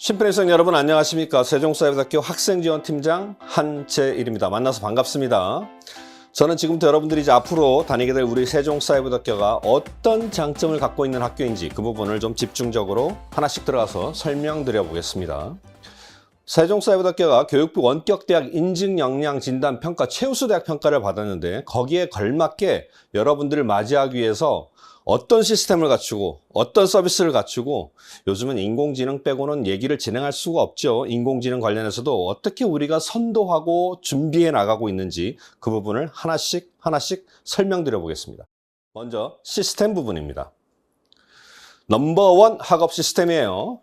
심플인생 여러분 안녕하십니까. 세종사이버대학교 학생지원팀장 한재일입니다. 만나서 반갑습니다. 저는 지금부터 여러분들이 이제 앞으로 다니게 될 우리 세종사이버대학교가 어떤 장점을 갖고 있는 학교인지 그 부분을 좀 집중적으로 하나씩 들어가서 설명드려 보겠습니다. 세종사이버대학교가 교육부 원격대학 인증역량진단평가 최우수대학 평가를 받았는데 거기에 걸맞게 여러분들을 맞이하기 위해서 어떤 시스템을 갖추고 어떤 서비스를 갖추고 요즘은 인공지능 빼고는 얘기를 진행할 수가 없죠. 인공지능 관련해서도 어떻게 우리가 선도하고 준비해 나가고 있는지 그 부분을 하나씩 설명드려 보겠습니다. 먼저 시스템 부분입니다. 넘버원 학업 시스템이에요.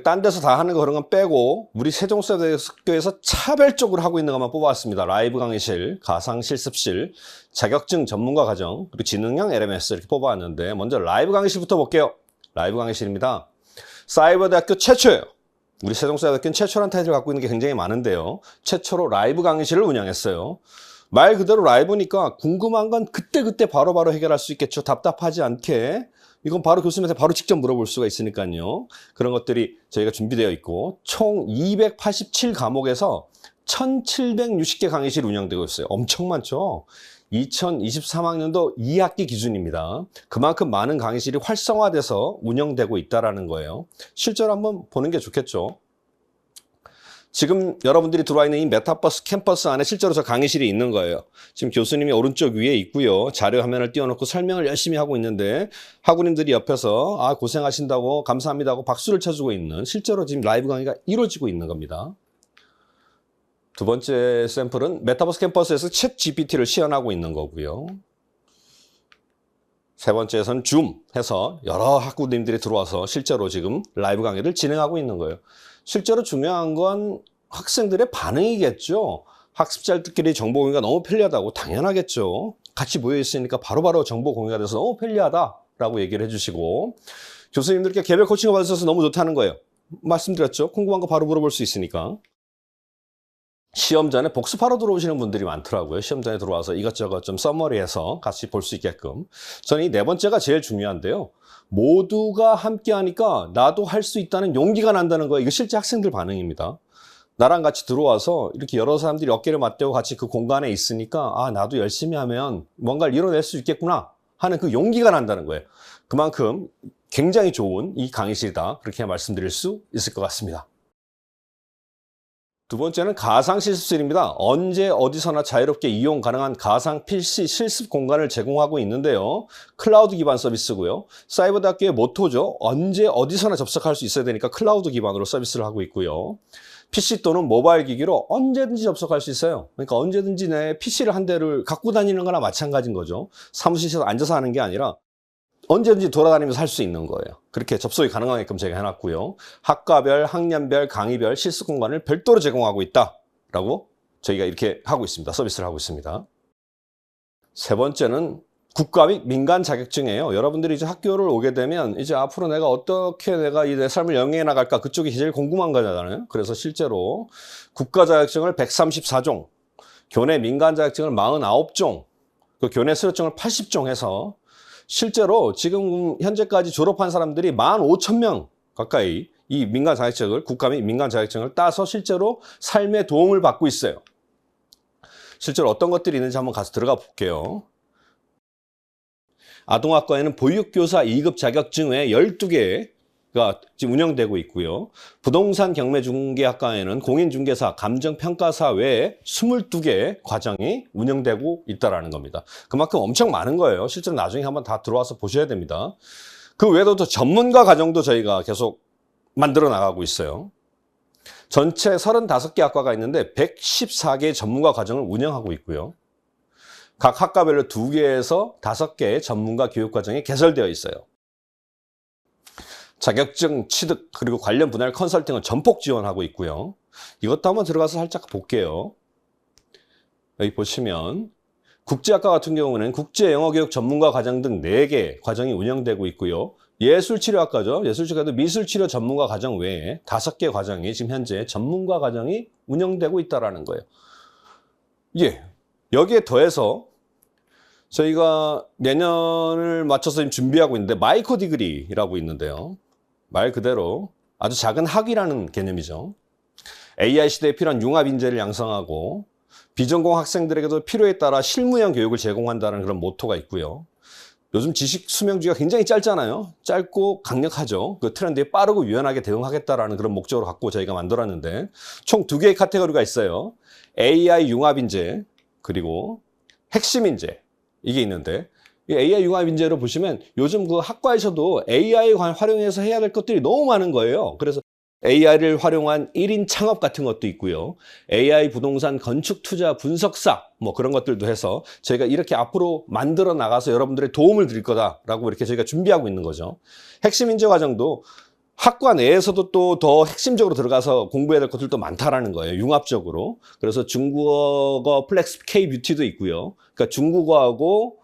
딴 데서 다 하는 거 그런 건 빼고 우리 세종사이버대학교에서 차별적으로 하고 있는 것만 뽑아왔습니다. 라이브 강의실, 가상 실습실, 자격증 전문가 과정, 그리고 지능형 LMS 이렇게 뽑아왔는데 먼저 라이브 강의실부터 볼게요. 라이브 강의실입니다. 사이버대학교 최초예요. 우리 세종사이버대학교는 최초라는 타이틀을 갖고 있는 게 굉장히 많은데요. 최초로 라이브 강의실을 운영했어요. 말 그대로 라이브니까 궁금한 건 그때 바로바로 해결할 수 있겠죠. 답답하지 않게. 이건 바로 교수님한테 바로 직접 물어볼 수가 있으니까요. 그런 것들이 저희가 준비되어 있고 총 287과목에서 1760개 강의실이 운영되고 있어요. 엄청 많죠? 2023학년도 2학기 기준입니다. 그만큼 많은 강의실이 활성화돼서 운영되고 있다는 거예요. 실제로 한번 보는 게 좋겠죠. 지금 여러분들이 들어와 있는 이 메타버스 캠퍼스 안에 실제로 저 강의실이 있는 거예요. 지금 교수님이 오른쪽 위에 있고요. 자료 화면을 띄워놓고 설명을 열심히 하고 있는데 학우님들이 옆에서 고생하신다고 감사합니다 하고 박수를 쳐주고 있는 실제로 지금 라이브 강의가 이루어지고 있는 겁니다. 두 번째 샘플은 메타버스 캠퍼스에서 챗 GPT를 시연하고 있는 거고요. 세 번째에서는 줌 해서 여러 학우님들이 들어와서 실제로 지금 라이브 강의를 진행하고 있는 거예요. 실제로 중요한 건 학생들의 반응이겠죠. 학습자들끼리 정보 공유가 너무 편리하다고 당연하겠죠. 같이 모여 있으니까 바로바로 정보 공유가 돼서 너무 편리하다라고 얘기를 해주시고 교수님들께 개별 코칭을 받으셔서 너무 좋다는 거예요. 말씀드렸죠. 궁금한 거 바로 물어볼 수 있으니까. 시험 전에 복습하러 들어오시는 분들이 많더라고요. 시험 전에 들어와서 이것저것 좀 서머리해서 같이 볼 수 있게끔. 저는 이 네 번째가 제일 중요한데요. 모두가 함께 하니까 나도 할 수 있다는 용기가 난다는 거예요. 이거 실제 학생들 반응입니다. 나랑 같이 들어와서 이렇게 여러 사람들이 어깨를 맞대고 같이 그 공간에 있으니까 나도 열심히 하면 뭔가를 이뤄낼 수 있겠구나 하는 그 용기가 난다는 거예요. 그만큼 굉장히 좋은 이 강의실이다. 그렇게 말씀드릴 수 있을 것 같습니다. 두 번째는 가상 실습실입니다. 언제 어디서나 자유롭게 이용 가능한 가상 PC 실습 공간을 제공하고 있는데요. 클라우드 기반 서비스고요. 사이버대학교의 모토죠. 언제 어디서나 접속할 수 있어야 되니까 클라우드 기반으로 서비스를 하고 있고요. PC 또는 모바일 기기로 언제든지 접속할 수 있어요. 그러니까 언제든지 내 PC를 한 대를 갖고 다니는 거나 마찬가지인 거죠. 사무실에서 앉아서 하는 게 아니라 언제든지 돌아다니면서 할 수 있는 거예요. 그렇게 접속이 가능하게끔 제가 해놨고요. 학과별, 학년별, 강의별 실습 공간을 별도로 제공하고 있다라고 저희가 이렇게 하고 있습니다. 서비스를 하고 있습니다. 세 번째는 국가 및 민간 자격증이에요. 여러분들이 이제 학교를 오게 되면 이제 앞으로 내가 어떻게 내가 내 삶을 영위해 나갈까 그쪽이 제일 궁금한 거잖아요. 그래서 실제로 국가 자격증을 134종, 교내 민간 자격증을 49종, 그 교내 수료증을 80종 해서 실제로 지금 현재까지 졸업한 사람들이 15,000명 가까이 이 민간 자격증을, 국가 및 민간 자격증을 따서 실제로 삶에 도움을 받고 있어요. 실제로 어떤 것들이 있는지 한번 가서 들어가 볼게요. 아동학과에는 보육교사 2급 자격증 외에 12개가 지금 운영되고 있고요. 부동산 경매중개학과에는 공인중개사, 감정평가사 외에 22개 과정이 운영되고 있다는 겁니다. 그만큼 엄청 많은 거예요. 실제로 나중에 한번 다 들어와서 보셔야 됩니다. 그 외에도 또 전문가 과정도 저희가 계속 만들어 나가고 있어요. 전체 35개 학과가 있는데 114개의 전문가 과정을 운영하고 있고요. 각 학과별로 2개에서 5개의 전문가 교육과정이 개설되어 있어요. 자격증 취득 그리고 관련 분야의 컨설팅을 전폭 지원하고 있고요. 이것도 한번 들어가서 살짝 볼게요. 여기 보시면 국제학과 같은 경우는 국제영어교육 전문가 과정 등 4개 과정이 운영되고 있고요. 예술치료학과죠. 예술치료학과도 미술치료 전문가 과정 외에 5개 과정이 지금 현재 전문가 과정이 운영되고 있다는 거예요. 여기에 더해서 저희가 내년을 맞춰서 지금 준비하고 있는데 마이크로 디그리라고 있는데요. 말 그대로 아주 작은 학위라는 개념이죠. AI 시대에 필요한 융합 인재를 양성하고 비전공 학생들에게도 필요에 따라 실무형 교육을 제공한다는 그런 모토가 있고요. 요즘 지식 수명주기가 굉장히 짧잖아요. 짧고 강력하죠. 그 트렌드에 빠르고 유연하게 대응하겠다라는 그런 목적으로 갖고 저희가 만들었는데 총 2개의 카테고리가 있어요. AI 융합 인재 그리고 핵심 인재 이게 있는데 이 AI 융합 인재로 보시면 요즘 그 학과에서도 AI 활용해서 해야 될 것들이 너무 많은 거예요. 그래서 AI를 활용한 1인 창업 같은 것도 있고요. AI 부동산 건축 투자 분석사 뭐 그런 것들도 해서 저희가 이렇게 앞으로 만들어 나가서 여러분들의 도움을 드릴 거다라고 이렇게 저희가 준비하고 있는 거죠. 핵심 인재 과정도 학과 내에서도 또 더 핵심적으로 들어가서 공부해야 될 것들도 많다라는 거예요. 융합적으로. 그래서 중국어 플렉스 K 뷰티도 있고요. 그러니까 중국어하고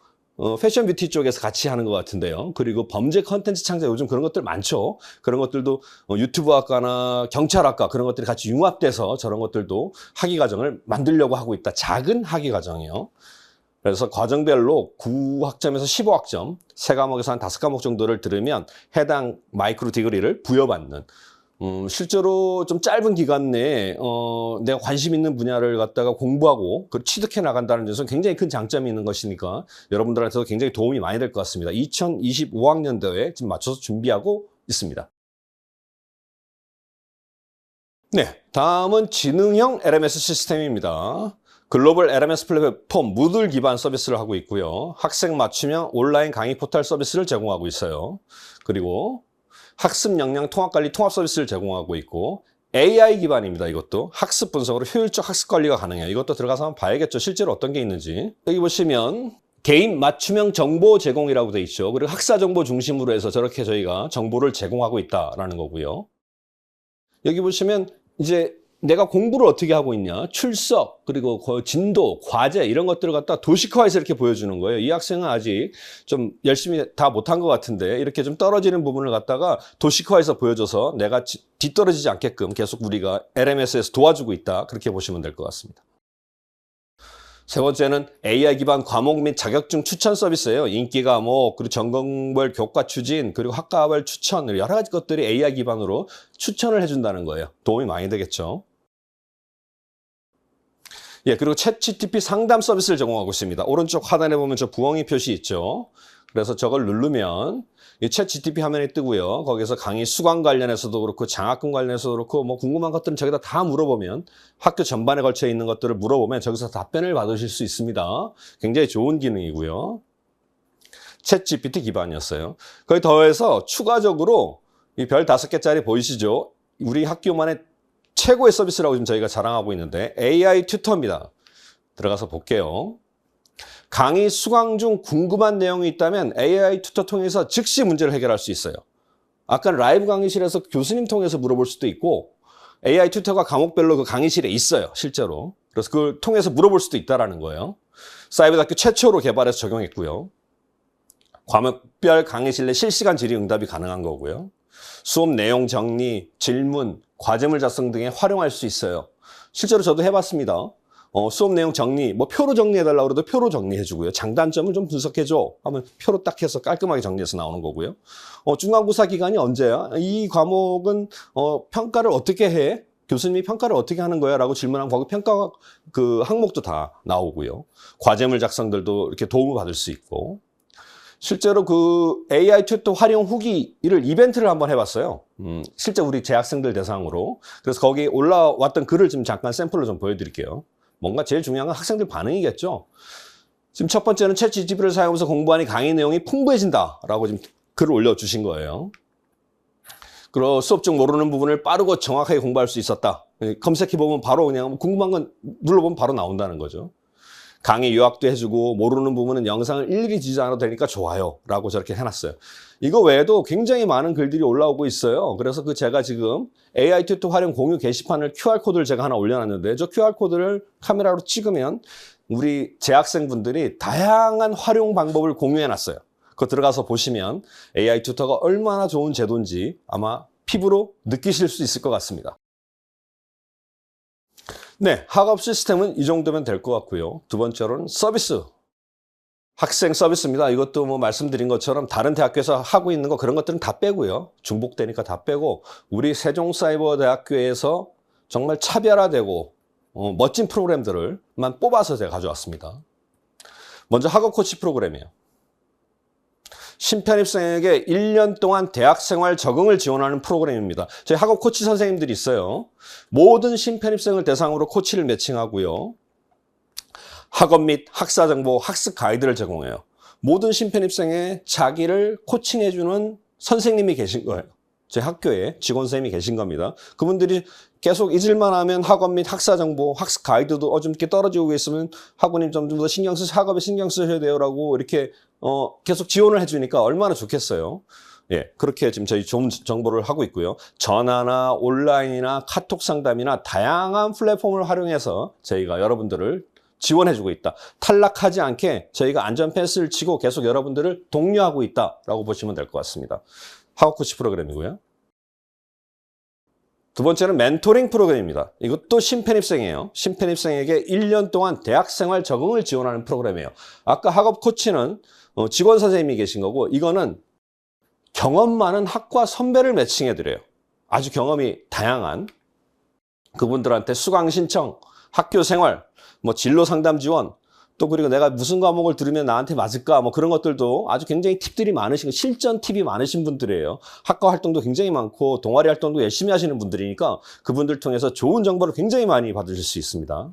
패션 뷰티 쪽에서 같이 하는 것 같은데요. 그리고 범죄 컨텐츠 창작 요즘 그런 것들 많죠. 그런 것들도 유튜브 학과나 경찰학과 그런 것들이 같이 융합돼서 저런 것들도 학위 과정을 만들려고 하고 있다. 작은 학위 과정이요. 그래서 과정별로 9학점에서 15학점, 3과목에서 한 5과목 정도를 들으면 해당 마이크로 디그리를 부여받는 실제로 좀 짧은 기간 내에 내가 관심 있는 분야를 갖다가 공부하고 취득해 나간다는 점에서 굉장히 큰 장점이 있는 것이니까 여러분들한테도 굉장히 도움이 많이 될 것 같습니다. 2025학년도에 지금 맞춰서 준비하고 있습니다. 네, 다음은 지능형 LMS 시스템입니다. 글로벌 LMS 플랫폼 무들 기반 서비스를 하고 있고요. 학생 맞춤형 온라인 강의 포털 서비스를 제공하고 있어요. 그리고 학습 역량 통합관리 통합 서비스를 제공하고 있고 AI 기반입니다. 이것도 학습 분석으로 효율적 학습 관리가 가능해요. 이것도 들어가서 한번 봐야겠죠. 실제로 어떤 게 있는지. 여기 보시면 개인 맞춤형 정보 제공이라고 돼 있죠. 그리고 학사 정보 중심으로 해서 저렇게 저희가 정보를 제공하고 있다라는 거고요. 여기 보시면 이제 내가 공부를 어떻게 하고 있냐, 출석, 그리고 진도, 과제 이런 것들을 갖다 도식화해서 이렇게 보여주는 거예요. 이 학생은 아직 좀 열심히 다 못한 것 같은데 이렇게 좀 떨어지는 부분을 갖다가 도식화해서 보여줘서 내가 뒤떨어지지 않게끔 계속 우리가 LMS에서 도와주고 있다. 그렇게 보시면 될 것 같습니다. 세 번째는 AI 기반 과목 및 자격증 추천 서비스예요. 인기 과목, 그리고 전공별 교과 추진, 그리고 학과별 추천, 여러 가지 것들이 AI 기반으로 추천을 해준다는 거예요. 도움이 많이 되겠죠. 예, 그리고 챗GPT 상담 서비스를 제공하고 있습니다. 오른쪽 하단에 보면 저 부엉이 표시 있죠. 그래서 저걸 누르면 이 챗GPT 화면이 뜨고요. 거기서 강의 수강 관련해서도 그렇고 장학금 관련해서도 그렇고 뭐 궁금한 것들은 저기다 다 물어보면 학교 전반에 걸쳐 있는 것들을 물어보면 저기서 답변을 받으실 수 있습니다. 굉장히 좋은 기능이고요. 챗GPT 기반이었어요. 거기 더해서 추가적으로 이 별 5개짜리 보이시죠? 우리 학교만의 최고의 서비스라고 지금 저희가 자랑하고 있는데 AI 튜터입니다. 들어가서 볼게요. 강의 수강 중 궁금한 내용이 있다면 AI 튜터 통해서 즉시 문제를 해결할 수 있어요. 아까 라이브 강의실에서 교수님 통해서 물어볼 수도 있고 AI 튜터가 과목별로 그 강의실에 있어요. 실제로. 그래서 그걸 통해서 물어볼 수도 있다는 거예요. 사이버대학교 최초로 개발해서 적용했고요. 과목별 강의실 내 실시간 질의응답이 가능한 거고요. 수업 내용 정리, 질문, 과제물 작성 등에 활용할 수 있어요. 실제로 저도 해봤습니다. 수업 내용 정리, 뭐 표로 정리해달라고 그래도 표로 정리해주고요. 장단점을 좀 분석해줘 하면 표로 딱 해서 깔끔하게 정리해서 나오는 거고요. 중간고사 기간이 언제야? 이 과목은 평가를 어떻게 해? 교수님이 평가를 어떻게 하는 거야? 라고 질문하면 거기 평가 그 항목도 다 나오고요. 과제물 작성들도 이렇게 도움을 받을 수 있고. 실제로 그 AI 튜터 활용 후기를 이벤트를 한번 해봤어요. 실제 우리 재학생들 대상으로. 그래서 거기 올라왔던 글을 지금 잠깐 샘플로 좀 보여드릴게요. 뭔가 제일 중요한 건 학생들 반응이겠죠. 지금 첫 번째는 챗GPT를 사용하면서 공부하니 강의 내용이 풍부해진다라고 지금 글을 올려주신 거예요. 그리고 수업 중 모르는 부분을 빠르고 정확하게 공부할 수 있었다. 검색해보면 바로 그냥 궁금한 건 눌러보면 바로 나온다는 거죠. 강의 요약도 해주고 모르는 부분은 영상을 일일이 지지 않아도 되니까 좋아요 라고 저렇게 해놨어요. 이거 외에도 굉장히 많은 글들이 올라오고 있어요. 그래서 제가 지금 AI 튜터 활용 공유 게시판을 QR코드를 제가 하나 올려놨는데 저 QR코드를 카메라로 찍으면 우리 재학생분들이 다양한 활용 방법을 공유해놨어요. 그거 들어가서 보시면 AI 튜터가 얼마나 좋은 제도인지 아마 피부로 느끼실 수 있을 것 같습니다. 네, 학업 시스템은 이 정도면 될 것 같고요. 두 번째로는 서비스. 학생 서비스입니다. 이것도 뭐 말씀드린 것처럼 다른 대학교에서 하고 있는 거 그런 것들은 다 빼고요. 중복되니까 다 빼고 우리 세종사이버대학교에서 정말 차별화되고 멋진 프로그램들을만 뽑아서 제가 가져왔습니다. 먼저 학업 코치 프로그램이에요. 신편입생에게 1년 동안 대학생활 적응을 지원하는 프로그램입니다. 저희 학업 코치 선생님들이 있어요. 모든 신편입생을 대상으로 코치를 매칭하고요. 학업 및 학사 정보, 학습 가이드를 제공해요. 모든 신편입생의 자기를 코칭해주는 선생님이 계신 거예요. 제 학교에 직원 선생님이 계신 겁니다. 그분들이 계속 잊을만 하면 학업 및 학사 정보, 학습 가이드도 좀 이렇게 떨어지고 있으면 학우님 좀 더 학업에 신경 쓰셔야 돼요라고 이렇게 계속 지원을 해주니까 얼마나 좋겠어요. 예, 그렇게 지금 저희 좋은 정보를 하고 있고요. 전화나 온라인이나 카톡 상담이나 다양한 플랫폼을 활용해서 저희가 여러분들을 지원해주고 있다. 탈락하지 않게 저희가 안전 펜스를 치고 계속 여러분들을 독려하고 있다라고 보시면 될 것 같습니다. 학업 코치 프로그램이고요. 두 번째는 멘토링 프로그램입니다. 이것도 신편입생이에요. 신편입생에게 1년 동안 대학생활 적응을 지원하는 프로그램이에요. 아까 학업 코치는 직원 선생님이 계신 거고 이거는 경험 많은 학과 선배를 매칭해드려요. 아주 경험이 다양한 그분들한테 수강 신청, 학교 생활, 뭐 진로 상담 지원, 또 그리고 내가 무슨 과목을 들으면 나한테 맞을까 뭐 그런 것들도 아주 굉장히 팁들이 많으신 실전 팁이 많으신 분들이에요. 학과 활동도 굉장히 많고 동아리 활동도 열심히 하시는 분들이니까 그분들 통해서 좋은 정보를 굉장히 많이 받으실 수 있습니다.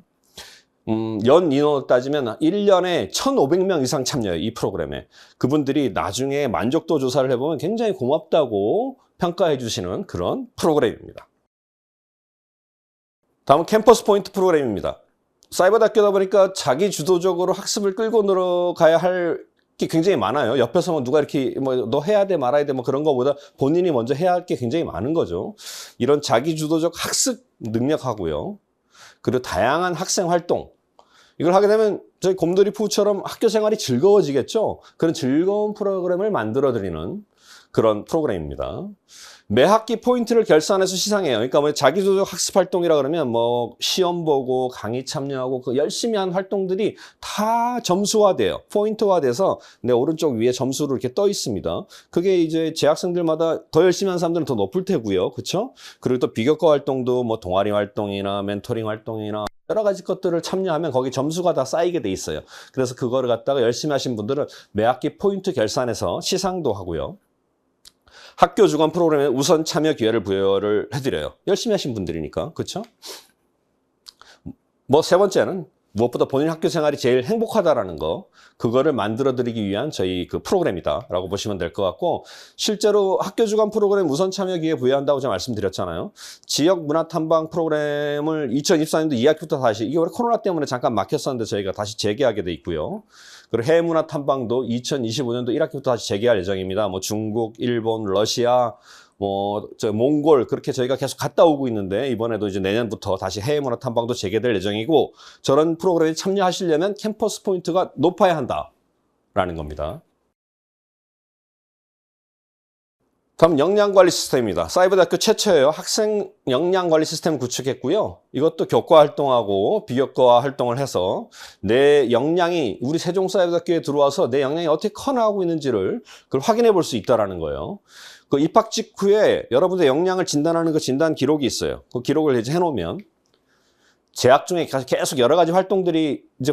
연 인원으로 따지면 1년에 1,500명 이상 참여해요. 이 프로그램에. 그분들이 나중에 만족도 조사를 해보면 굉장히 고맙다고 평가해 주시는 그런 프로그램입니다. 다음은 캠퍼스 포인트 프로그램입니다. 사이버대학교다 보니까 자기 주도적으로 학습을 끌고 들어가야 할 게 굉장히 많아요. 옆에서 뭐 누가 이렇게 뭐 너 해야 돼 말아야 돼 뭐 그런 거보다 본인이 먼저 해야 할 게 굉장히 많은 거죠. 이런 자기 주도적 학습 능력하고요. 그리고 다양한 학생 활동. 이걸 하게 되면 저희 곰돌이 푸처럼 학교 생활이 즐거워지겠죠. 그런 즐거운 프로그램을 만들어 드리는 그런 프로그램입니다. 매 학기 포인트를 결산해서 시상해요. 그러니까 뭐 자기주도적 학습 활동이라 그러면 뭐 시험 보고 강의 참여하고 그 열심히 한 활동들이 다 점수화돼요. 포인트화돼서 내 오른쪽 위에 점수로 이렇게 떠 있습니다. 그게 이제 재학생들마다 더 열심히 한 사람들은 더 높을 테고요. 그렇죠? 그리고 또 비교과 활동도 뭐 동아리 활동이나 멘토링 활동이나 여러 가지 것들을 참여하면 거기 점수가 다 쌓이게 돼 있어요. 그래서 그거를 갖다가 열심히 하신 분들은 매 학기 포인트 결산해서 시상도 하고요. 학교 주관 프로그램에 우선 참여 기회를 부여를 해드려요. 열심히 하신 분들이니까. 그렇죠? 뭐 세 번째는 무엇보다 본인 학교 생활이 제일 행복하다라는 거, 그거를 만들어드리기 위한 저희 그 프로그램이다라고 보시면 될 것 같고, 실제로 학교 주관 프로그램 우선 참여 기회 부여한다고 제가 말씀드렸잖아요. 지역 문화 탐방 프로그램을 2024년도 2학기부터 다시, 이게 원래 코로나 때문에 잠깐 막혔었는데 저희가 다시 재개하게 돼 있고요. 그리고 해외 문화 탐방도 2025년도 1학기부터 다시 재개할 예정입니다. 뭐 중국, 일본, 러시아, 몽골 그렇게 저희가 계속 갔다 오고 있는데 이번에도 이제 내년부터 다시 해외 문화 탐방도 재개될 예정이고 저런 프로그램에 참여하시려면 캠퍼스 포인트가 높아야 한다라는 겁니다. 다음 역량관리 시스템입니다. 사이버대학교 최초예요. 학생 역량관리 시스템 구축했고요. 이것도 교과 활동하고 비교과 활동을 해서 내 역량이 우리 세종사이버대학교에 들어와서 내 역량이 어떻게 커나가고 있는지를 그걸 확인해 볼 수 있다는 거예요. 그 입학 직후에 여러분들 역량을 진단하는 그 진단 기록이 있어요. 그 기록을 이제 해놓으면 재학 중에 계속 여러 가지 활동들이 이제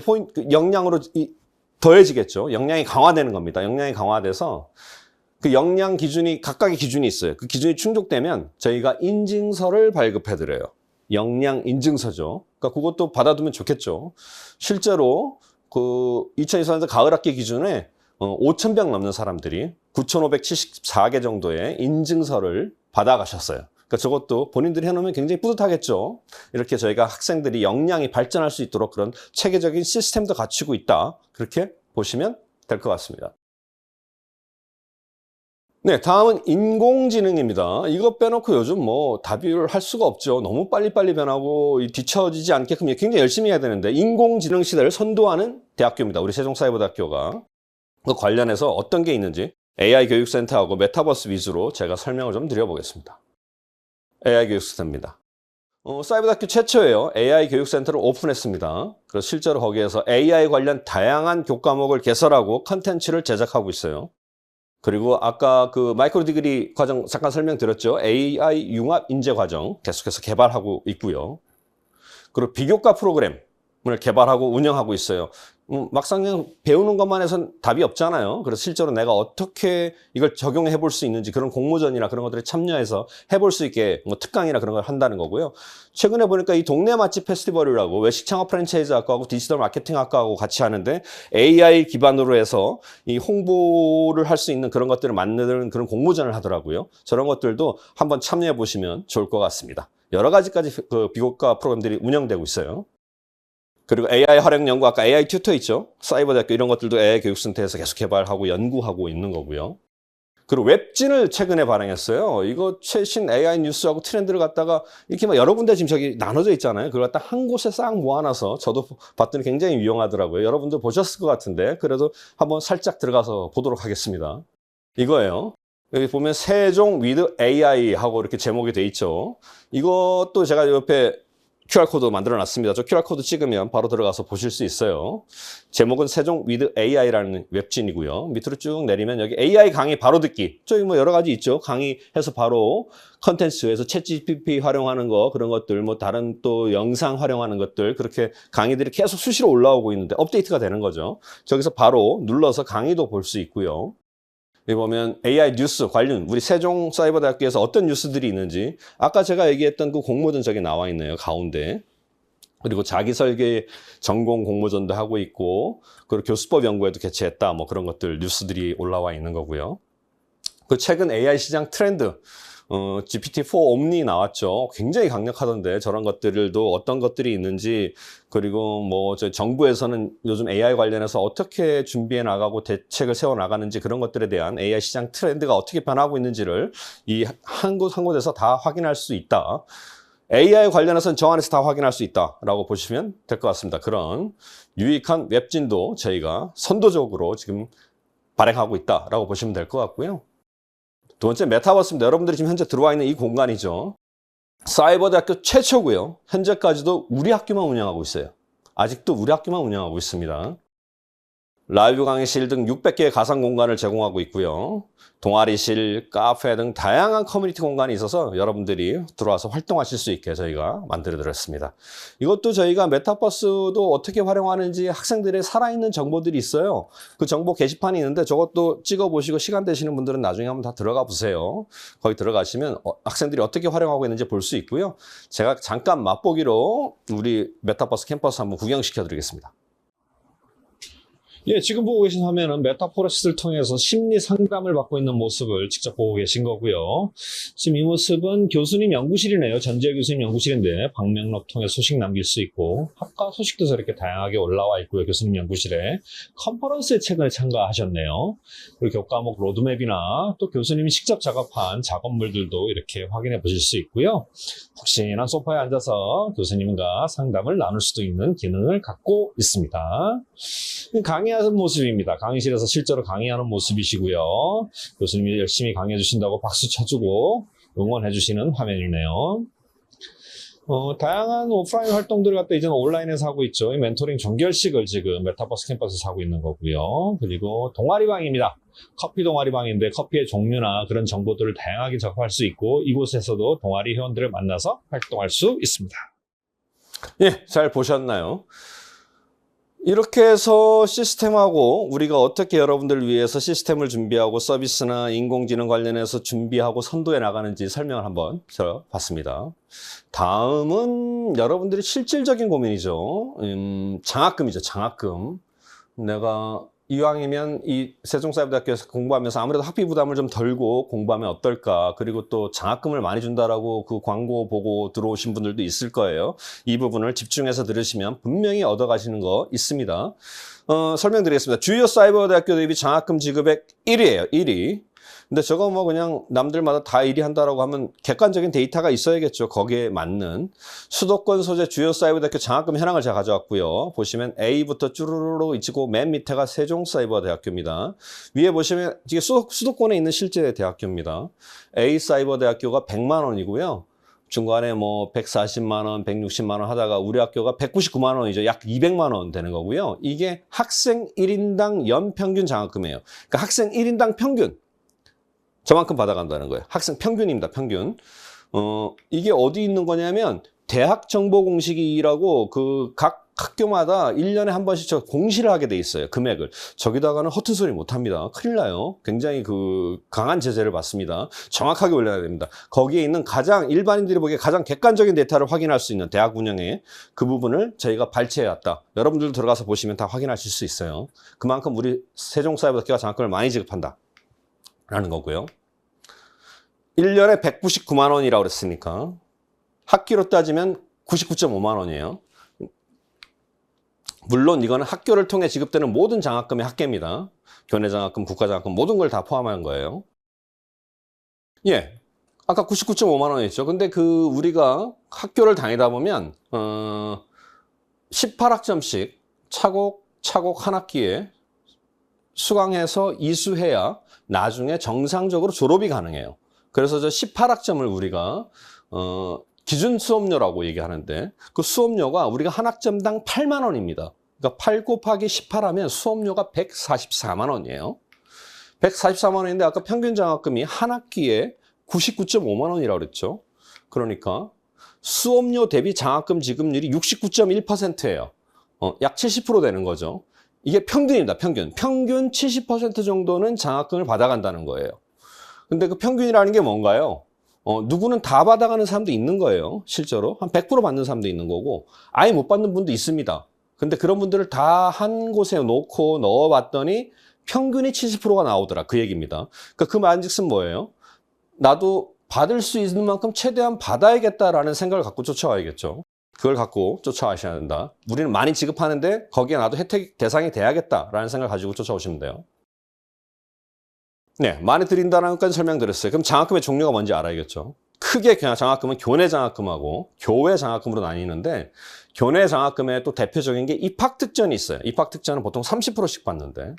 역량으로 더해지겠죠. 역량이 강화되는 겁니다. 역량이 강화돼서 그 역량 기준이 각각의 기준이 있어요. 그 기준이 충족되면 저희가 인증서를 발급해드려요. 역량 인증서죠. 그러니까 그것도 받아두면 좋겠죠. 실제로 그 2024년도 가을 학기 기준에 5,000명 넘는 사람들이 9,574개 정도의 인증서를 받아가셨어요. 그러니까 저것도 본인들이 해놓으면 굉장히 뿌듯하겠죠. 이렇게 저희가 학생들이 역량이 발전할 수 있도록 그런 체계적인 시스템도 갖추고 있다. 그렇게 보시면 될 것 같습니다. 네, 다음은 인공지능입니다. 이거 빼놓고 요즘 뭐 답을 할 수가 없죠. 너무 빨리빨리 변하고 뒤처지지 않게끔 굉장히 열심히 해야 되는데 인공지능 시대를 선도하는 대학교입니다. 우리 세종사이버대학교가. 그 관련해서 어떤 게 있는지 AI 교육센터하고 메타버스 위주로 제가 설명을 좀 드려보겠습니다. AI 교육센터입니다. 사이버대학교 최초예요. AI 교육센터를 오픈했습니다. 그래서 실제로 거기에서 AI 관련 다양한 교과목을 개설하고 컨텐츠를 제작하고 있어요. 그리고 아까 그 마이크로 디그리 과정 잠깐 설명드렸죠. AI 융합 인재 과정 계속해서 개발하고 있고요. 그리고 비교과 프로그램을 개발하고 운영하고 있어요. 막상 그냥 배우는 것만 해서는 답이 없잖아요. 그래서 실제로 내가 어떻게 이걸 적용해 볼 수 있는지 그런 공모전이나 그런 것들에 참여해서 해볼 수 있게 뭐 특강이나 그런 걸 한다는 거고요. 최근에 보니까 이 동네 맛집 페스티벌이라고 외식 창업 프랜차이즈 학과하고 디지털 마케팅 학과하고 같이 하는데 AI 기반으로 해서 이 홍보를 할 수 있는 그런 것들을 만드는 그런 공모전을 하더라고요. 저런 것들도 한번 참여해 보시면 좋을 것 같습니다. 여러 가지까지 그 비교과 프로그램들이 운영되고 있어요. 그리고 AI 활용 연구, 아까 AI 튜터 있죠? 사이버대학교 이런 것들도 AI 교육센터에서 계속 개발하고 연구하고 있는 거고요. 그리고 웹진을 최근에 발행했어요. 이거 최신 AI 뉴스하고 트렌드를 갖다가 이렇게 막 여러 군데 지금 저기 나눠져 있잖아요. 그걸 갖다 한 곳에 싹 모아놔서 저도 봤더니 굉장히 유용하더라고요. 여러분들 보셨을 것 같은데 그래도 한번 살짝 들어가서 보도록 하겠습니다. 이거예요. 여기 보면 세종 with AI 하고 이렇게 제목이 돼 있죠. 이것도 제가 옆에 QR코드 만들어 놨습니다. 저 QR코드 찍으면 바로 들어가서 보실 수 있어요. 제목은 세종 with AI라는 웹진이고요. 밑으로 쭉 내리면 여기 AI 강의 바로 듣기. 저기 뭐 여러 가지 있죠. 강의해서 바로 컨텐츠에서 챗GPT 활용하는 거 그런 것들 뭐 다른 또 영상 활용하는 것들 그렇게 강의들이 계속 수시로 올라오고 있는데 업데이트가 되는 거죠. 저기서 바로 눌러서 강의도 볼 수 있고요. 여기 보면 AI 뉴스 관련 우리 세종사이버대학교에서 어떤 뉴스들이 있는지 아까 제가 얘기했던 그 공모전 저기 나와 있네요. 가운데. 그리고 자기설계 전공 공모전도 하고 있고 그리고 교수법 연구회도 개최했다. 뭐 그런 것들 뉴스들이 올라와 있는 거고요. 그 최근 AI 시장 트렌드 GPT-4 옴니 나왔죠. 굉장히 강력하던데 저런 것들도 어떤 것들이 있는지 그리고 뭐 저 정부에서는 요즘 AI 관련해서 어떻게 준비해 나가고 대책을 세워 나가는지 그런 것들에 대한 AI 시장 트렌드가 어떻게 변하고 있는지를 이 한 곳에서 다 확인할 수 있다. AI 관련해서는 저 안에서 다 확인할 수 있다라고 보시면 될 것 같습니다. 그런 유익한 웹진도 저희가 선도적으로 지금 발행하고 있다라고 보시면 될 것 같고요. 두 번째 메타버스입니다. 여러분들이 지금 현재 들어와 있는 이 공간이죠. 사이버대학교 최초고요. 현재까지도 우리 학교만 운영하고 있어요. 아직도 우리 학교만 운영하고 있습니다. 라이브 강의실 등 600개의 가상 공간을 제공하고 있고요. 동아리실, 카페 등 다양한 커뮤니티 공간이 있어서 여러분들이 들어와서 활동하실 수 있게 저희가 만들어드렸습니다. 이것도 저희가 메타버스도 어떻게 활용하는지 학생들의 살아있는 정보들이 있어요. 그 정보 게시판이 있는데 저것도 찍어보시고 시간 되시는 분들은 나중에 한번 다 들어가 보세요. 거기 들어가시면 학생들이 어떻게 활용하고 있는지 볼 수 있고요. 제가 잠깐 맛보기로 우리 메타버스 캠퍼스 한번 구경시켜 드리겠습니다. 예, 지금 보고 계신 화면은 메타포레스트를 통해서 심리 상담을 받고 있는 모습을 직접 보고 계신 거고요. 지금 이 모습은 교수님 연구실이네요. 전재 교수님 연구실인데 방명록 통해 소식 남길 수 있고 학과 소식도 저렇게 다양하게 올라와 있고요. 교수님 연구실에 컨퍼런스에 최근에 참가하셨네요. 그리고 교과목 로드맵이나 또 교수님이 직접 작업한 작업물들도 이렇게 확인해 보실 수 있고요. 푹신한 소파에 앉아서 교수님과 상담을 나눌 수도 있는 기능을 갖고 있습니다. 강의하는 모습입니다. 강의실에서 실제로 강의하는 모습이시고요. 교수님이 열심히 강의해 주신다고 박수 쳐주고 응원해 주시는 화면이네요. 다양한 오프라인 활동들을 갖다 이제는 온라인에서 하고 있죠. 이 멘토링 종결식을 지금 메타버스 캠퍼스에서 하고 있는 거고요. 그리고 동아리방입니다. 커피 동아리방인데 커피의 종류나 그런 정보들을 다양하게 접할 수 있고 이곳에서도 동아리 회원들을 만나서 활동할 수 있습니다. 예, 잘 보셨나요? 이렇게 해서 시스템하고 우리가 어떻게 여러분들을 위해서 시스템을 준비하고 서비스나 인공지능 관련해서 준비하고 선도해 나가는지 설명을 한번 봤습니다. 다음은 여러분들이 실질적인 고민이죠. 장학금이죠. 장학금. 내가 이왕이면 이 세종사이버대학교에서 공부하면서 아무래도 학비 부담을 좀 덜고 공부하면 어떨까. 그리고 또 장학금을 많이 준다라고 그 광고 보고 들어오신 분들도 있을 거예요. 이 부분을 집중해서 들으시면 분명히 얻어가시는 거 있습니다. 설명드리겠습니다. 주요 사이버대학교 대비 장학금 지급액 1위예요. 1위. 근데 저거 뭐 그냥 남들마다 다 1위 한다라고 하면 객관적인 데이터가 있어야겠죠. 거기에 맞는 수도권 소재 주요 사이버대학교 장학금 현황을 제가 가져왔고요. 보시면 A부터 쭈루루루 있고 맨 밑에가 세종사이버대학교입니다. 위에 보시면 이게 수도권에 있는 실제 대학교입니다. A사이버대학교가 100만 원이고요. 중간에 뭐 140만 원, 160만 원 하다가 우리 학교가 199만 원이죠. 약 200만 원 되는 거고요. 이게 학생 1인당 연평균 장학금이에요. 그러니까 학생 1인당 평균. 저만큼 받아간다는 거예요. 학생 평균입니다. 평균. 이게 어디 있는 거냐면 대학 정보 공식이라고 그 각 학교마다 1년에 한 번씩 저 공시를 하게 돼 있어요. 금액을. 저기다가는 허튼 소리 못 합니다. 큰일 나요. 굉장히 그 강한 제재를 받습니다. 정확하게 올려야 됩니다. 거기에 있는 가장 일반인들이 보기에 가장 객관적인 데이터를 확인할 수 있는 대학 운영의 그 부분을 저희가 발췌해 왔다. 여러분들도 들어가서 보시면 다 확인하실 수 있어요. 그만큼 우리 세종사회부학교가 장학금을 많이 지급한다. 라는 거고요. 1년에 199만 원이라고 그랬으니까 학기로 따지면 99.5만 원이에요. 물론 이거는 학교를 통해 지급되는 모든 장학금의 합계입니다. 교내장학금, 국가장학금 모든 걸 다 포함한 거예요. 예, 아까 99.5만 원이었죠. 근데 그 우리가 학교를 다니다 보면 18학점씩 차곡차곡 한 학기에 수강해서 이수해야 나중에 정상적으로 졸업이 가능해요. 그래서 저 18학점을 우리가 기준 수업료라고 얘기하는데 그 수업료가 우리가 한 학점당 8만 원입니다. 그러니까 8 곱하기 18 하면 수업료가 144만 원이에요. 144만 원인데 아까 평균 장학금이 한 학기에 99.5만 원이라고 그랬죠. 그러니까 수업료 대비 장학금 지급률이 69.1%예요. 약 70% 되는 거죠. 이게 평균입니다. 평균 70% 정도는 장학금을 받아간다는 거예요. 근데 그 평균이라는 게 뭔가요? 누구는 다 받아가는 사람도 있는 거예요. 실제로. 한 100% 받는 사람도 있는 거고, 아예 못 받는 분도 있습니다. 근데 그런 분들을 다 한 곳에 놓고 넣어봤더니 평균이 70%가 나오더라. 그 얘기입니다. 그러니까 그 말인즉슨 뭐예요? 나도 받을 수 있는 만큼 최대한 받아야겠다라는 생각을 갖고 쫓아와야겠죠. 그걸 갖고 쫓아와셔야 된다. 우리는 많이 지급하는데 거기에 나도 혜택 대상이 돼야겠다라는 생각을 가지고 쫓아오시면 돼요. 네, 많이 드린다는 것까지 설명드렸어요. 그럼 장학금의 종류가 뭔지 알아야겠죠. 크게 그냥 장학금은 교내 장학금하고 교외 장학금으로 나뉘는데 교내 장학금의 또 대표적인 게 입학특전이 있어요. 입학특전은 보통 30%씩 받는데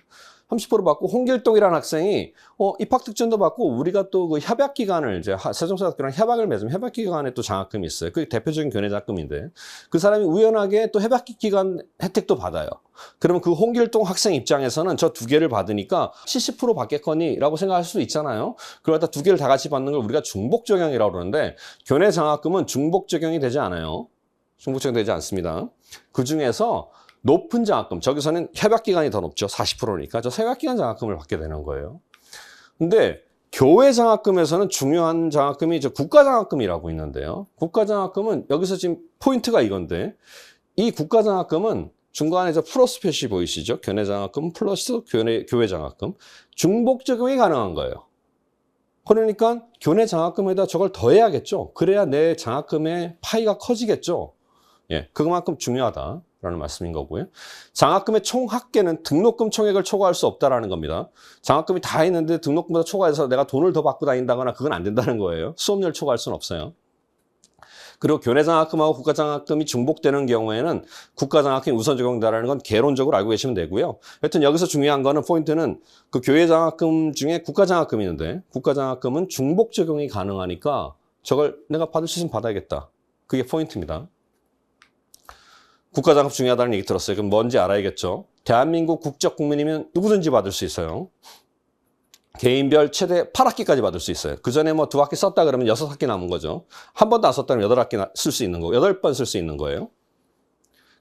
30% 받고 홍길동이라는 학생이 입학특전도 받고 우리가 또 그 협약 기간을 이제 세종사학교랑 협약을 맺으면 협약 기간에 또 장학금이 있어요. 그게 대표적인 교내 장학금인데 그 사람이 우연하게 또 협약 기간 혜택도 받아요. 그러면 그 홍길동 학생 입장에서는 저 두 개를 받으니까 70% 받겠거니라고 생각할 수도 있잖아요. 그러다 두 개를 다 같이 받는 걸 우리가 중복 적용이라고 그러는데 교내 장학금은 중복 적용이 되지 않아요. 중복 적용되지 않습니다. 그 중에서 높은 장학금, 저기서는 협약기간이 더 높죠. 40%니까. 저 협약기간 장학금을 받게 되는 거예요. 근데 교외 장학금에서는 중요한 장학금이 이제 국가장학금이라고 있는데요. 국가장학금은 여기서 지금 포인트가 이건데 이 국가장학금은 중간에 저 플러스 표시 보이시죠? 교내 장학금 플러스 교외 장학금. 중복 적용이 가능한 거예요. 그러니까 교내 장학금에다 저걸 더해야겠죠. 그래야 내 장학금의 파이가 커지겠죠. 예, 그만큼 중요하다라는 말씀인 거고요. 장학금의 총 합계는 등록금 총액을 초과할 수 없다라는 겁니다. 장학금이 다 있는데 등록금보다 초과해서 내가 돈을 더 받고 다닌다거나 그건 안 된다는 거예요. 수업료를 초과할 수는 없어요. 그리고 교내 장학금하고 국가 장학금이 중복되는 경우에는 국가 장학금이 우선 적용된다는 건 개론적으로 알고 계시면 되고요. 하여튼 여기서 중요한 거는 포인트는 그 교외 장학금 중에 국가 장학금이 있는데 국가 장학금은 중복 적용이 가능하니까 저걸 내가 받을 수 있으면 받아야겠다. 그게 포인트입니다. 국가 장학금 중요하다는 얘기 들었어요. 그럼 뭔지 알아야겠죠. 대한민국 국적 국민이면 누구든지 받을 수 있어요. 개인별 최대 8학기까지 받을 수 있어요. 그 전에 뭐 2학기 썼다 그러면 6학기 남은 거죠. 한 번도 안 썼다면 8학기 쓸 수 있는 거고 8번 쓸 수 있는 거예요.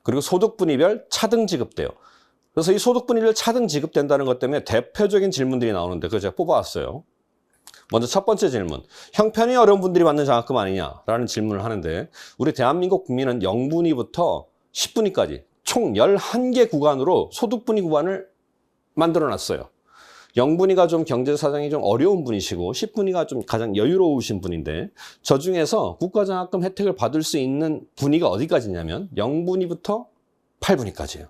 그리고 소득분위별 차등 지급돼요. 그래서 이 소득분위별 차등 지급된다는 것 때문에 대표적인 질문들이 나오는데 그거 제가 뽑아왔어요. 먼저 첫 번째 질문. 형편이 어려운 분들이 받는 장학금 아니냐라는 질문을 하는데 우리 대한민국 국민은 0분위부터 10분위까지 총 11개 구간으로 소득분위 구간을 만들어 놨어요. 0분위가 좀 경제 사정이 좀 어려운 분이시고 10분위가 좀 가장 여유로우신 분인데 저 중에서 국가장학금 혜택을 받을 수 있는 분위가 어디까지냐면 0분위부터 8분위까지예요.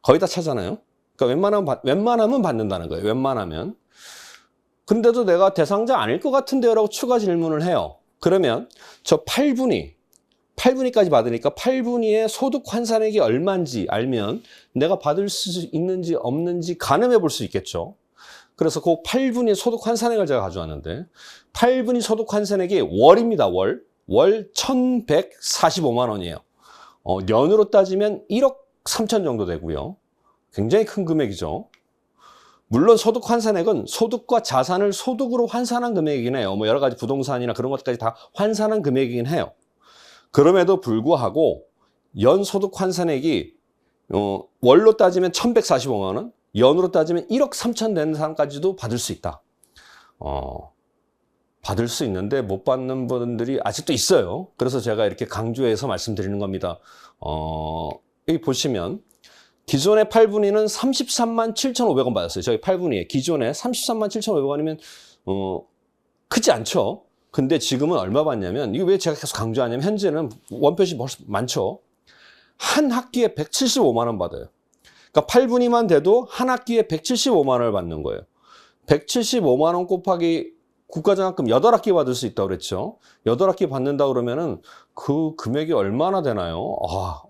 거의 다 차잖아요. 그러니까 웬만하면 받는다는 거예요. 웬만하면. 근데도 내가 대상자 아닐 것 같은데요 라고 추가 질문을 해요. 그러면 저 8분위까지 받으니까 8분위의 소득 환산액이 얼마인지 알면 내가 받을 수 있는지 없는지 가늠해 볼 수 있겠죠. 그래서 그 8분위 소득 환산액을 제가 가져왔는데 8분위 소득 환산액이 월입니다. 월. 월 1,145만 원이에요. 년으로 따지면 1억 3천 정도 되고요. 굉장히 큰 금액이죠. 물론 소득 환산액은 소득과 자산을 소득으로 환산한 금액이긴 해요. 뭐 여러 가지 부동산이나 그런 것까지 다 환산한 금액이긴 해요. 그럼에도 불구하고 연 소득 환산액이 월로 따지면 1,145만 원, 연으로 따지면 1억 3천 되는 사람까지도 받을 수 있다. 받을 수 있는데 못 받는 분들이 아직도 있어요. 그래서 제가 이렇게 강조해서 말씀드리는 겁니다. 여기 보시면 기존의 8분위는 33만 7,500원 받았어요. 저희 8분위에 기존에 33만 7,500원이면 크지 않죠. 근데 지금은 얼마 받냐면, 이거 왜 제가 계속 강조하냐면 현재는 원표시 벌써 많죠. 한 학기에 175만 원 받아요. 그러니까 8분위만 돼도 한 학기에 175만 원을 받는 거예요. 175만 원 곱하기 국가장학금 8학기 받을 수 있다고 그랬죠. 8학기 받는다 그러면은 그 금액이 얼마나 되나요?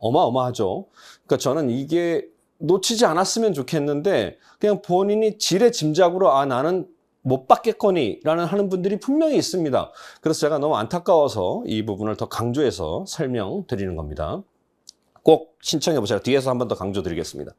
어마어마하죠. 그러니까 저는 이게 놓치지 않았으면 좋겠는데 그냥 본인이 지레 짐작으로 나는 못 받겠거니 라는 하는 분들이 분명히 있습니다. 그래서 제가 너무 안타까워서 이 부분을 더 강조해서 설명드리는 겁니다. 꼭 신청해 보세요. 뒤에서 한 번 더 강조드리겠습니다.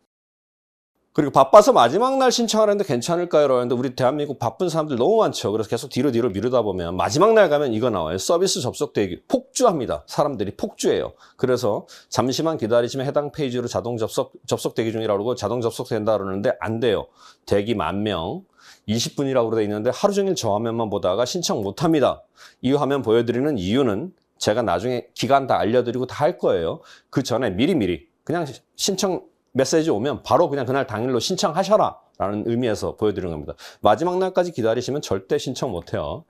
그리고 바빠서 마지막 날 신청하려는데 괜찮을까요? 라는데 우리 대한민국 바쁜 사람들 너무 많죠. 그래서 계속 뒤로 미루다 보면 마지막 날 가면 이거 나와요. 서비스 접속 대기. 폭주합니다. 사람들이 폭주해요. 그래서 잠시만 기다리시면 해당 페이지로 자동 접속 대기 중이라고 그러고 자동 접속된다 그러는데 안 돼요. 대기 10,000명. 20분이라고 돼 있는데 하루 종일 저 화면만 보다가 신청 못 합니다. 이 화면 보여드리는 이유는 제가 나중에 기간 다 알려드리고 다 할 거예요. 그 전에 미리미리 그냥 신청 메시지 오면 바로 그냥 그날 당일로 신청하셔라 라는 의미에서 보여드리는 겁니다. 마지막 날까지 기다리시면 절대 신청 못해요.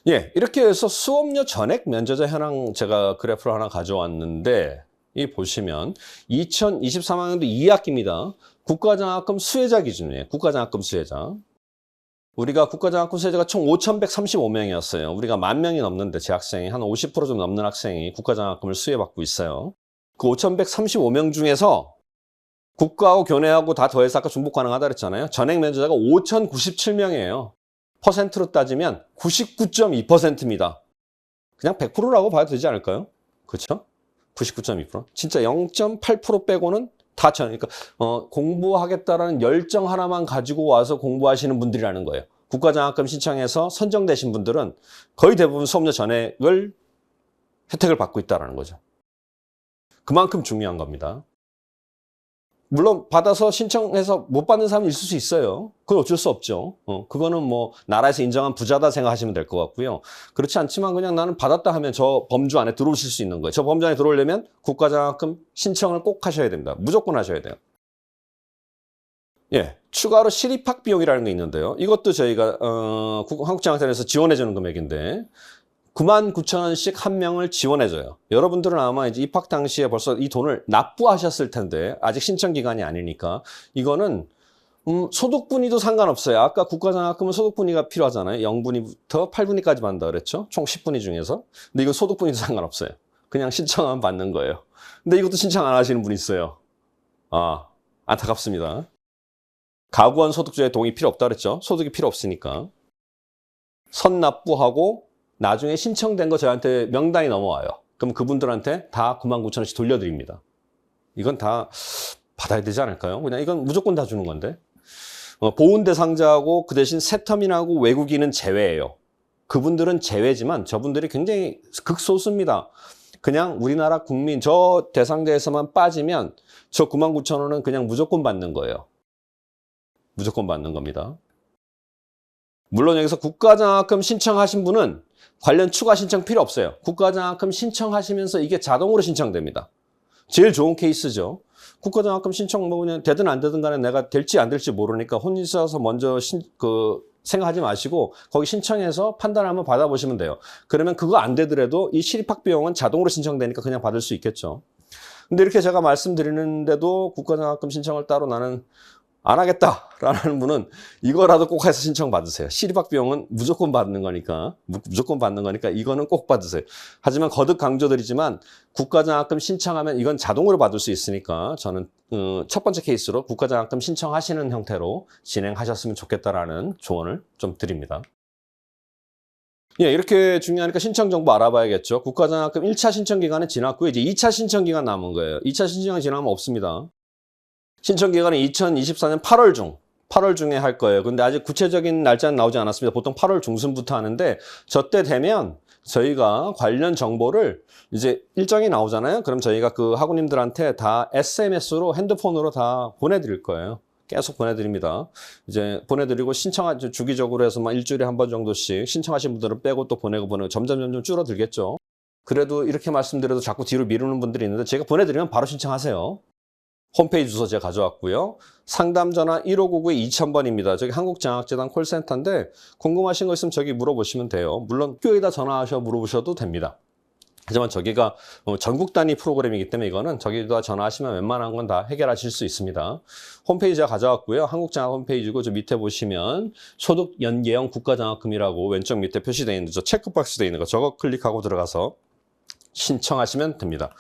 예, 이렇게 해서 수업료 전액 면제자 현황 제가 그래프를 하나 가져왔는데 이 보시면 2023학년도 2학기입니다. 국가장학금 수혜자 기준이에요. 국가장학금 수혜자. 우리가 국가장학금 수혜자가 총 5,135명이었어요. 우리가 10,000명이 넘는데 재학생이 한 50% 좀 넘는 학생이 국가장학금을 수혜받고 있어요. 그 5,135명 중에서 국가하고 교내하고 다 더해서 아까 중복 가능하다 그랬잖아요. 전액 면제자가 5,097명이에요. 퍼센트로 따지면 99.2%입니다. 그냥 100%라고 봐도 되지 않을까요? 그렇죠? 99.2%. 진짜 0.8% 빼고는 다 그러니까 공부하겠다라는 열정 하나만 가지고 와서 공부하시는 분들이라는 거예요. 국가장학금 신청해서 선정되신 분들은 거의 대부분 수업료 전액을 혜택을 받고 있다는 거죠. 그만큼 중요한 겁니다. 물론 받아서 신청해서 못 받는 사람이 있을 수 있어요. 그건 어쩔 수 없죠. 그거는 뭐 나라에서 인정한 부자다 생각하시면 될 것 같고요. 그렇지 않지만 그냥 나는 받았다 하면 저 범주 안에 들어오실 수 있는 거예요. 저 범주 안에 들어오려면 국가장학금 신청을 꼭 하셔야 됩니다. 무조건 하셔야 돼요. 예, 추가로 실입학 비용이라는 게 있는데요. 이것도 저희가 한국장학단에서 지원해주는 금액인데 99,000원씩 한 명을 지원해줘요. 여러분들은 아마 이제 입학 당시에 벌써 이 돈을 납부하셨을 텐데 아직 신청 기간이 아니니까 이거는 소득분위도 상관없어요. 아까 국가장학금은 소득분위가 필요하잖아요. 0분위부터 8분위까지 받는다 그랬죠. 총 10분위 중에서. 근데 이거 소득분위도 상관없어요. 그냥 신청하면 받는 거예요. 근데 이것도 신청 안 하시는 분이 있어요. 안타깝습니다. 가구원 소득주에 동의 필요 없다 그랬죠. 소득이 필요 없으니까. 선납부하고 나중에 신청된 거 저한테 명단이 넘어와요. 그럼 그분들한테 다 99,000원씩 돌려드립니다. 이건 다 받아야 되지 않을까요? 그냥 이건 무조건 다 주는 건데. 보훈 대상자하고 그 대신 세터민하고 외국인은 제외예요. 그분들은 제외지만 저분들이 굉장히 극소수입니다. 그냥 우리나라 국민 저 대상자에서만 빠지면 저 99,000원은 그냥 무조건 받는 거예요. 무조건 받는 겁니다. 물론 여기서 국가장학금 신청하신 분은 관련 추가 신청 필요 없어요. 국가장학금 신청하시면서 이게 자동으로 신청됩니다. 제일 좋은 케이스죠. 국가장학금 신청 뭐 그냥 되든 안 되든 간에 내가 될지 안 될지 모르니까 혼자서 먼저 생각하지 마시고 거기 신청해서 판단 한번 받아보시면 돼요. 그러면 그거 안 되더라도 이 실입학 비용은 자동으로 신청되니까 그냥 받을 수 있겠죠. 근데 이렇게 제가 말씀드리는데도 국가장학금 신청을 따로 나는 안 하겠다라는 분은 이거라도 꼭 해서 신청 받으세요. 실입학 비용은 무조건 받는 거니까 이거는 꼭 받으세요. 하지만 거듭 강조드리지만 국가장학금 신청하면 이건 자동으로 받을 수 있으니까 저는 첫 번째 케이스로 국가장학금 신청하시는 형태로 진행하셨으면 좋겠다라는 조언을 좀 드립니다. 예, 이렇게 중요하니까 신청 정보 알아봐야겠죠. 국가장학금 1차 신청 기간은 지났고요. 이제 2차 신청 기간 남은 거예요. 2차 신청이 지나면 없습니다. 신청 기간은 2024년 8월 중에 할 거예요. 근데 아직 구체적인 날짜는 나오지 않았습니다. 보통 8월 중순부터 하는데 저때 되면 저희가 관련 정보를 이제 일정이 나오잖아요. 그럼 저희가 그 학우님들한테 다 SMS로 핸드폰으로 다 보내드릴 거예요. 계속 보내드립니다. 이제 보내드리고 주기적으로 해서 막 일주일에 한 번 정도씩 신청하신 분들은 빼고 또 보내고 점점 줄어들겠죠. 그래도 이렇게 말씀드려도 자꾸 뒤로 미루는 분들이 있는데 제가 보내드리면 바로 신청하세요. 홈페이지 주소 제가 가져왔고요. 상담 전화 1599-2000번입니다. 저기 한국장학재단 콜센터인데 궁금하신 거 있으면 저기 물어보시면 돼요. 물론 학교에다 전화하셔 물어보셔도 됩니다. 하지만 저기가 전국 단위 프로그램이기 때문에 이거는 저기다 전화하시면 웬만한 건 다 해결하실 수 있습니다. 홈페이지 제가 가져왔고요. 한국장학 홈페이지고 저 밑에 보시면 소득 연계형 국가장학금이라고 왼쪽 밑에 표시되어 있는 저 체크박스 되어 있는 거 저거 클릭하고 들어가서 신청하시면 됩니다.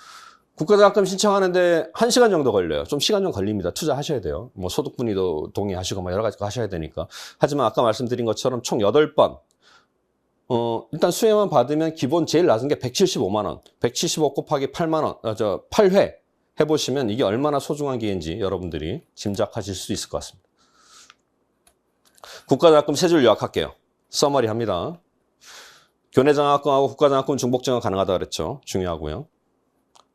국가장학금 신청하는데 1시간 정도 걸려요. 좀 시간 좀 걸립니다. 투자하셔야 돼요. 뭐 소득분위도 동의하시고 뭐 여러 가지 거 하셔야 되니까. 하지만 아까 말씀드린 것처럼 총 8번. 일단 수혜만 받으면 기본 제일 낮은 게 175만 원. 175 곱하기 8만 원. 8회 해보시면 이게 얼마나 소중한 기회인지 여러분들이 짐작하실 수 있을 것 같습니다. 국가장학금 세 줄 요약할게요. 서머리 합니다. 교내장학금하고 국가장학금 중복증은 가능하다 그랬죠. 중요하고요.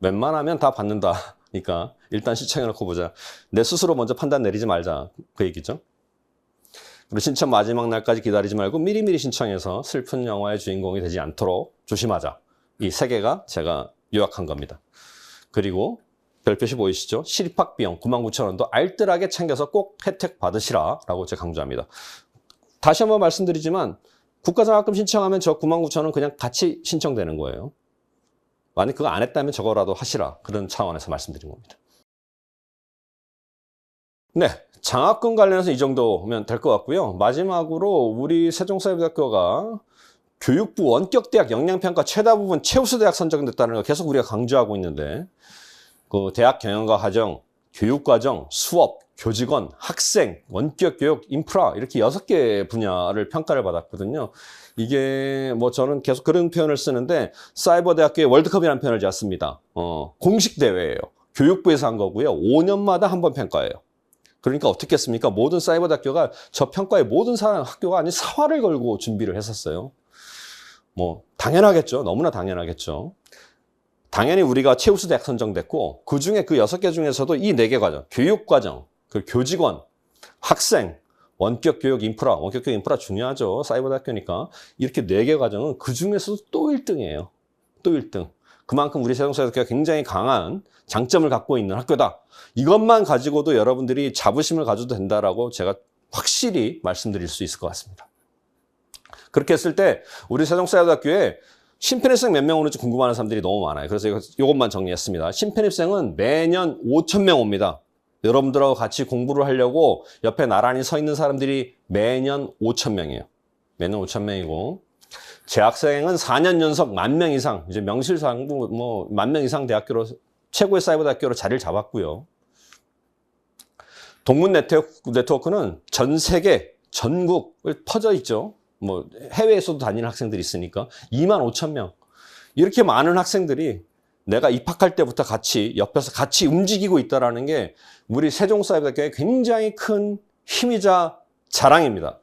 웬만하면 다 받는다. 그러니까 일단 신청해놓고 보자. 내 스스로 먼저 판단 내리지 말자. 그 얘기죠. 그리고 신청 마지막 날까지 기다리지 말고 미리미리 신청해서 슬픈 영화의 주인공이 되지 않도록 조심하자. 이 3개가 제가 요약한 겁니다. 그리고 별표시 보이시죠? 실입학비용 99,000원도 알뜰하게 챙겨서 꼭 혜택 받으시라 라고 제가 강조합니다. 다시 한번 말씀드리지만 국가장학금 신청하면 저 99,000원 그냥 같이 신청되는 거예요. 만약 그거 안 했다면 저거라도 하시라. 그런 차원에서 말씀드린 겁니다. 네, 장학금 관련해서 이 정도면 될 것 같고요. 마지막으로 우리 세종사회대학교가 교육부 원격대학 역량평가 최다 부분 최우수 대학 선정됐다는 걸 계속 우리가 강조하고 있는데 그 대학 경영과 과정, 교육과정, 수업, 교직원, 학생, 원격교육, 인프라 이렇게 6개 분야를 평가를 받았거든요. 이게 뭐 저는 계속 그런 표현을 쓰는데 사이버대학교의 월드컵이라는 표현을 제가 씁니다. 공식 대회예요. 교육부에서 한 거고요. 5년마다 한 번 평가예요. 그러니까 어떻게 했습니까? 모든 사이버대학교가 저 평가에 모든 학교가 아닌 사활을 걸고 준비를 했었어요. 뭐 당연하겠죠. 너무나 당연하겠죠. 당연히 우리가 최우수 대학 선정됐고 그중에 그 6개 중에서도 이 4개 과정, 교육과정, 그 교직원, 학생, 원격교육 인프라, 원격교육 인프라 중요하죠. 사이버대학교니까. 이렇게 4개 과정은 그중에서도 또 1등이에요. 또 1등. 그만큼 우리 세종사회대학교가 굉장히 강한 장점을 갖고 있는 학교다. 이것만 가지고도 여러분들이 자부심을 가져도 된다라고 제가 확실히 말씀드릴 수 있을 것 같습니다. 그렇게 했을 때 우리 세종사회대학교에 신편입생 몇 명 오는지 궁금해하는 사람들이 너무 많아요. 그래서 이것만 정리했습니다. 신편입생은 매년 5,000명 옵니다. 여러분들하고 같이 공부를 하려고 옆에 나란히 서 있는 사람들이 매년 5,000명이에요. 매년 5,000명이고 재학생은 4년 연속 10,000명 이상, 이제 명실상부 뭐 10,000명 이상 대학교로 최고의 사이버 대학교로 자리를 잡았고요. 동문 네트워크는 전 세계, 전국을 퍼져 있죠. 뭐 해외에서도 다니는 학생들이 있으니까 25,000명. 이렇게 많은 학생들이 내가 입학할 때부터 같이 옆에서 같이 움직이고 있다는 게 우리 세종사회대학교의 굉장히 큰 힘이자 자랑입니다.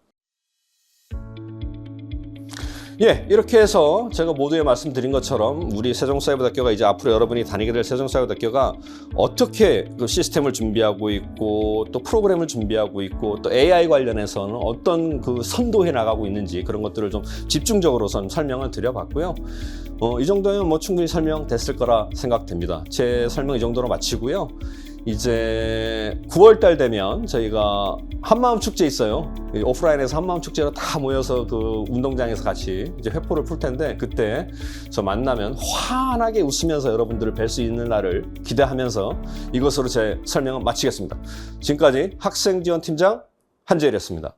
예, 이렇게 해서 제가 모두에 말씀드린 것처럼 우리 세종사회대학교가 이제 앞으로 여러분이 다니게 될 세종사회대학교가 어떻게 그 시스템을 준비하고 있고 또 프로그램을 준비하고 있고 또 AI 관련해서는 어떤 그 선도해 나가고 있는지 그런 것들을 좀 집중적으로 좀 설명을 드려봤고요. 이 정도면 뭐 충분히 설명됐을 거라 생각됩니다. 제 설명 이 정도로 마치고요. 이제 9월 달 되면 저희가 한마음 축제 있어요. 오프라인에서 한마음 축제로 다 모여서 그 운동장에서 같이 이제 회포를 풀 텐데 그때 저 만나면 환하게 웃으면서 여러분들을 뵐 수 있는 날을 기대하면서 이것으로 제 설명을 마치겠습니다. 지금까지 학생지원팀장 한재일이었습니다.